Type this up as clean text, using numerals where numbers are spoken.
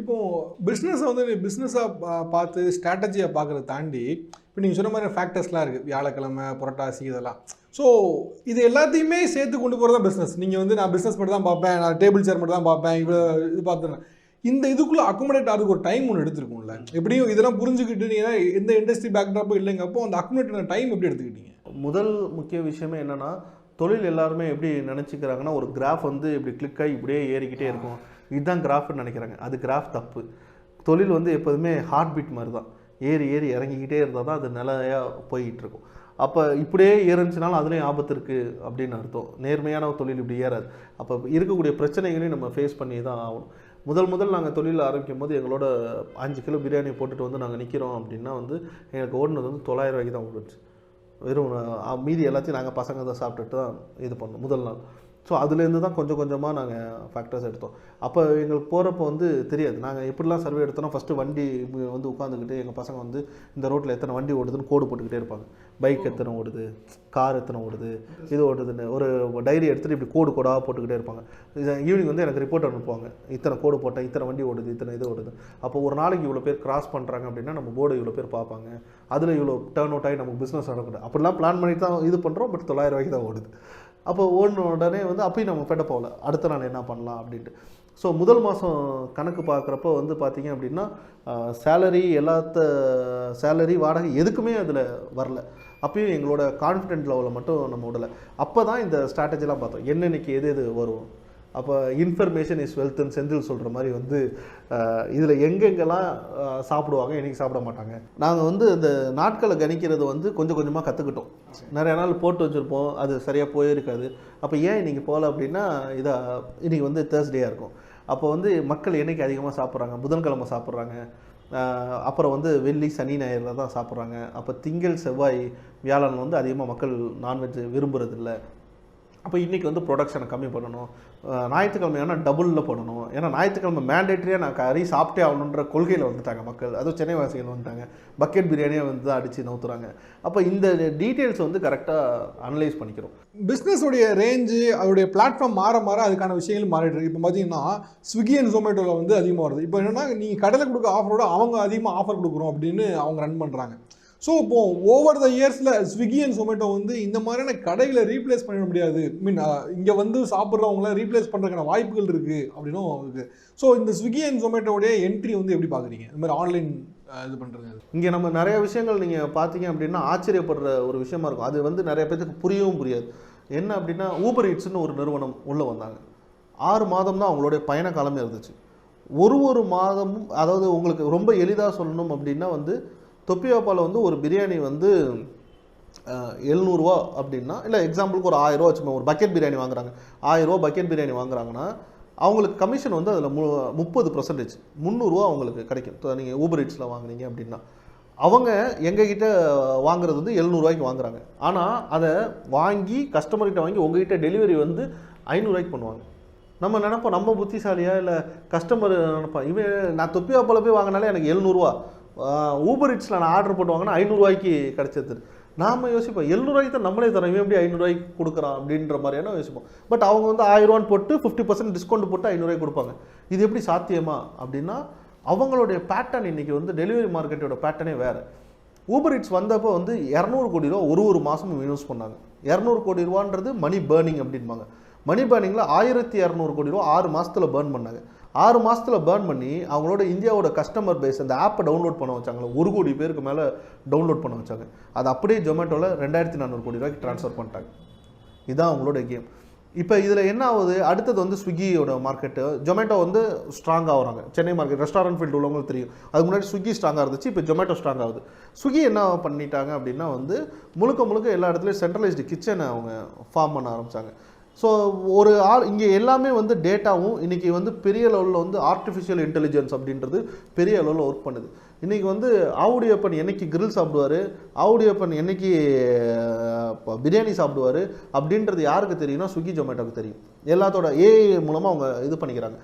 இப்போ பிஸ்னஸை வந்து பிஸ்னஸாக பார்த்து ஸ்ட்ராட்டஜியை பார்க்குறத தாண்டி இப்போ நீங்கள் சொன்ன மாதிரி ஃபேக்டர்ஸ்லாம் இருக்குது, வியாழக்கிழமை, புரட்டாசி, இதெல்லாம். ஸோ இது எல்லாத்தையுமே சேர்த்து கொண்டு போகிறது தான் பிஸ்னஸ். நீங்கள் வந்து நான் பிஸ்னஸ் மட்டும் தான் பார்ப்பேன், நான் டேபிள் சேர் மட்டும் தான் பார்ப்பேன், இவ்வளோ இது பார்த்துறேன். இந்த இதுக்குள்ளே அக்குமுலேட் ஆகிறதுக்கு ஒரு டைம் ஒன்று எடுத்துருக்கும்ல. எப்படியும் இதெல்லாம் புரிஞ்சுக்கிட்டு நீங்கள் எந்த இண்டஸ்ட்ரி பேக்ட்ராப்பும் இல்லைங்கப்போ அந்த அக்குமுலேட் டைம் எப்படி எடுத்துக்கிட்டீங்க? முதல் முக்கிய விஷயமே என்னென்னா, தொழில் எல்லாருமே எப்படி நினச்சிக்கிறாங்கன்னா, ஒரு கிராஃப் வந்து இப்படி கிளிக் ஆகி இப்படியே ஏறிக்கிட்டே இருக்கும், இதுதான் கிராஃப்னு நினைக்கிறாங்க. அது கிராஃப் தப்பு. தொழில் வந்து எப்போதுமே ஹார்ட் பீட் மாதிரி தான், ஏறி ஏறி இறங்கிக்கிட்டே இருந்தால் தான் அது நிலையாக போய்கிட்டு இருக்கும். அப்போ இப்படியே ஏறுச்சுனாலும் அதுலேயும் ஆபத்து இருக்குது அப்படின்னு அர்த்தம். நேர்மையான தொழில் இப்படி ஏறாது. அப்போ இருக்கக்கூடிய பிரச்சனைகளையும் நம்ம ஃபேஸ் பண்ணி தான் ஆகணும். முதல் நாங்கள் தொழில் ஆரம்பிக்கும் போது எங்களோட 5 கிலோ பிரியாணி போட்டுட்டு வந்து நாங்கள் நிற்கிறோம் அப்படின்னா வந்து எனக்கு ஓடினது வந்து 900 ரூபாய்க்கு தான் ஓடுச்சு. வெறும் மீதி எல்லாத்தையும் நாங்கள் பசங்க தான் சாப்பிட்டுட்டு தான் இது பண்ணோம் முதல் நாள். ஸோ அதுலேருந்து தான் கொஞ்சம் கொஞ்சமாக நாங்கள் ஃபேக்டர்ஸ் எடுத்தோம். அப்போ எங்களுக்கு போகிறப்போ வந்து தெரியாது நாங்கள் எப்படிலாம் சர்வே எடுத்தோன்னா, ஃபஸ்ட்டு வண்டி வந்து உட்காந்துக்கிட்டு எங்கள் பசங்க வந்து இந்த ரோட்டில் எத்தனை வண்டி ஓடுதுன்னு கோடு போட்டுக்கிட்டே இருப்பாங்க. பைக் எத்தனை ஓடுது, கார் எத்தனை ஓடுது, இது ஓடுதுன்னு ஒரு டைரி எடுத்துகிட்டு இப்படி கோடு கோடாக போட்டுக்கிட்டே இருப்பாங்க. ஈவினிங் வந்து எனக்கு ரிப்போர்ட் அனுப்புவாங்க, இத்தனை கோடு போட்டேன், இத்தனை வண்டி ஓடுது, இத்தனை இது ஓடுது. அப்போ ஒரு நாளைக்கு இவ்வளோ பேர் கிராஸ் பண்ணுறாங்க அப்படின்னா நம்ம போர்டு இவ்வளோ பேர் பார்ப்பாங்க, அதில் இவ்வளோ டர்ன் அவுட் ஆகி நமக்கு பிஸ்னஸ் நடக்குது. அப்படிலாம் பிளான் பண்ணி தான் இது பண்ணுறோம். பட் 900 ரூபாய்க்கு தான் ஓடுது. அப்போ ஓடின உடனே வந்து அப்பயும் நம்ம ஃபெட்ட போகல, அடுத்த நாள் என்ன பண்ணலாம் அப்படின்ட்டு. ஸோ முதல் மாதம் கணக்கு பார்க்குறப்போ வந்து பார்த்திங்க அப்படின்னா சேலரி சேலரி வாடகை எதுக்குமே அதில் வரல. அப்பயும் எங்களோட கான்ஃபிடென்ட் லெவலில் மட்டும் நம்ம விடலை. அப்போ தான் இந்த ஸ்ட்ராட்டஜிலாம் பார்த்தோம், என்னென்னைக்கு எது வரும். அப்போ இன்ஃபர்மேஷன் இஸ் வெல்த்ன்னு செந்தில் சொல்கிற மாதிரி வந்து இதில் எங்கெங்கெல்லாம் சாப்பிடுவாங்க, என்றைக்கு சாப்பிட மாட்டாங்க. நாங்கள் வந்து இந்த நாட்களை கணிக்கிறது வந்து கொஞ்சம் கொஞ்சமாக கற்றுக்கிட்டோம். நிறைய நாள் போட்டு வச்சுருப்போம், அது சரியாக போயிருக்காது. அப்போ ஏன் இன்றைக்கி போகல அப்படின்னா, இன்றைக்கி வந்து தேர்ஸ்டேயாக இருக்கும். அப்போ வந்து மக்கள் என்றைக்கு அதிகமாக சாப்பிட்றாங்க, புதன்கிழமை சாப்பிட்றாங்க, அப்புறம் வந்து வெள்ளி சனி ஞாயிறில் தான் சாப்பிட்றாங்க. அப்போ திங்கள் செவ்வாய் வியாழன் வந்து அதிகமாக மக்கள் நான்வெஜ் விரும்புகிறதில்ல. அப்போ இன்றைக்கி வந்து ப்ரொடக்ஷனை கம்மி பண்ணணும், ஞாயிற்றுக்கிழமையான டபுளில் பண்ணணும். ஏன்னா ஞாயிற்றுக்கிழமை மேண்டேட்ரியாக நான் கறி சாப்பிட்டே ஆகணுன்ற கொள்கையில் வந்துட்டாங்க மக்கள். அதுவும் சென்னை வாசிகள் வந்துட்டாங்க, பக்கெட் பிரியாணியை வந்து அடித்து நவுத்துறாங்க. அப்போ இந்த டீட்டெயில்ஸ் வந்து கரெக்டாக அனலைஸ் பண்ணிக்கிறோம். பிஸ்னஸுடைய ரேஞ்சு, அதோடைய பிளாட்ஃபார்ம் மாற மாற அதுக்கான விஷயங்கள் மாறிட்டு இருக்கு. இப்போ பார்த்தீங்கன்னா ஸ்விக்கி அண்ட் ஜொமேட்டோவில் வந்து அதிகமாக வருது. இப்போ என்னென்னா, நீங்கள் கடையில் கொடுக்க ஆஃபரோட அவங்க அதிகமாக ஆஃபர் கொடுக்குறோம் அப்படின்னு அவங்க ரன் பண்ணுறாங்க. ஸோ இப்போது ஓவர் த இயர்ஸில் ஸ்விக்கி அண்ட் ஜொமேட்டோ வந்து இந்த மாதிரியான கடைகளை ரீப்ளேஸ் பண்ண முடியாது, இங்கே வந்து சாப்பிட்றவங்கள ரீப்ளேஸ் பண்ணுறதுக்கான வாய்ப்புகள் இருக்குது அப்படின்னும் இருக்குது. ஸோ இந்த ஸ்விக்கி அண்ட் ஜொமேட்டோடைய என்ட்ரி வந்து எப்படி பார்க்குறீங்க, இந்த மாதிரி ஆன்லைன் இது பண்ணுறது? இங்கே நம்ம நிறைய விஷயங்கள் நீங்கள் பார்த்தீங்க அப்படின்னா ஆச்சரியப்படுற ஒரு விஷயமா இருக்கும். அது வந்து நிறைய பேருக்கு புரியவும் புரியாது. என்ன அப்படின்னா, ஊபர் ஈட்ஸ்னு ஒரு நிறுவனம் உள்ளே வந்தாங்க. 6 மாதம் தான் அவங்களுடைய பயண காலமே இருந்துச்சு. ஒரு மாதமும், அதாவது உங்களுக்கு ரொம்ப எளிதாக சொல்லணும் அப்படின்னா வந்து, தொப்பியாப்பாவில் வந்து ஒரு பிரியாணி வந்து 700 ரூபா அப்படின்னா, இல்லை எக்ஸாம்பிளுக்கு ஒரு 1000 ரூபா வச்சுக்கோங்க, ஒரு பக்கெட் பிரியாணி வாங்குறாங்க, 1000 ரூபா பக்கெட் பிரியாணி வாங்குறாங்கன்னா அவங்களுக்கு கமிஷன் வந்து அதில் 30%, 300 ரூபா அவங்களுக்கு கிடைக்கும். நீங்கள் ஊபர் ஈட்ஸில் வாங்குனீங்க அப்படின்னா, அவங்க எங்ககிட்ட வாங்குறது வந்து 700 ரூபாய்க்கு வாங்குறாங்க. ஆனால் அதை வாங்கி கஸ்டமர்கிட்ட வாங்கி உங்ககிட்ட டெலிவரி வந்து 500 ரூபாய்க்கு பண்ணுவாங்க. நம்ம நினைப்போம் நம்ம புத்திசாலியா, இல்லை கஸ்டமர் நினைப்போம் இவன் நான் தொப்பியாப்பாவில் போய் வாங்கினாலே எனக்கு 700 ரூபா, ஊபர் ஈட்ஸில் நான் ஆர்டர் போட்டு வாங்கினா 500 ரூபாய்க்கு கிடச்சது. நாம் யோசிப்போம் 700 ரூபாய்க்கு தான் நம்மளே தரோம், இவன் எப்படி 500 ரூபாய்க்கு கொடுக்குறான் அப்படின்ற மாதிரியான யோசிப்போம். பட் அவங்க வந்து 1000 ரூபான்னு போட்டு 50% டிஸ்கவுண்ட் போட்டு 500 ரூபாய்க்கு கொடுப்பாங்க. இது எப்படி சாத்தியமா அப்படின்னா, அவங்களுடைய பேட்டர்ன் இன்றைக்கி வந்து டெலிவரி மார்க்கெட்டோட பேட்டர்னே வேறு. ஊபர் ஈட்ஸ் வந்தப்போ வந்து 200 கோடி ரூபா ஒரு மாதமும் இன்வெஸ்ட் பண்ணாங்க. 200 கோடி ரூபான்றது மணி பேர்னிங் அப்படின்பாங்க. மணி பேர்னிங்கில் 1200 கோடி ரூபா 6 மாதத்தில் பேர்ன் பண்ணாங்க. 6 மாதத்தில் பேர்ன் பண்ணி அவங்களோட இந்தியாவோட கஸ்டமர் பேஸ், அந்த ஆப்பை டவுன்லோட் பண்ண வச்சாங்களே, 1 கோடி பேருக்கு மேலே டவுன்லோட் பண்ண வச்சாங்க. அது அப்படியே ஜொமேட்டோவில் 2400 கோடி ரூபாய்க்கு ட்ரான்ஸ்ஃபர் பண்ணிட்டாங்க. இதுதான் அவங்களோட கேம். இப்போ இதில் என்ன ஆகுது, அடுத்தது வந்து ஸ்விக்கியோட மார்க்கெட்டு, ஜொமேட்டோ வந்து ஸ்ட்ராங் ஆகுறாங்க. சென்னை மார்க்கெட் ரெஸ்டாரண்ட் ஃபீல்டு உள்ளவங்களுக்கு தெரியும். அதுக்கு முன்னாடி ஸ்விக்கி ஸ்ட்ராங்காக இருந்துச்சு, இப்போ ஜொமேட்டோ ஸ்ட்ராங் ஆகுது. ஸ்விக்கி என்ன பண்ணிட்டாங்க அப்படின்னா வந்து முழுக்க எல்லா இடத்துலையும் சென்ட்ரலைஸ்டு கிச்சனை அவங்க ஃபார்ம் பண்ண ஆரம்பித்தாங்க. ஸோ ஒரு இங்கே எல்லாமே வந்து டேட்டாவும் இன்றைக்கி வந்து பெரிய லெவலில் வந்து ஆர்டிஃபிஷியல் இன்டெலிஜென்ஸ் அப்படின்றது பெரிய லெவலில் ஒர்க் பண்ணுது. இன்றைக்கி வந்து ஆவுடியப்பன் என்னைக்கு கிரில் சாப்பிடுவார், ஆவுடியப்பன் என்னைக்கு பிரியாணி சாப்பிடுவார் அப்படின்றது யாருக்கு தெரியும்னா ஸ்விக்கி ஜொமேட்டோக்கு தெரியும். எல்லாத்தோட ஏஐ மூலமாக அவங்க இது பண்ணிக்கிறாங்க.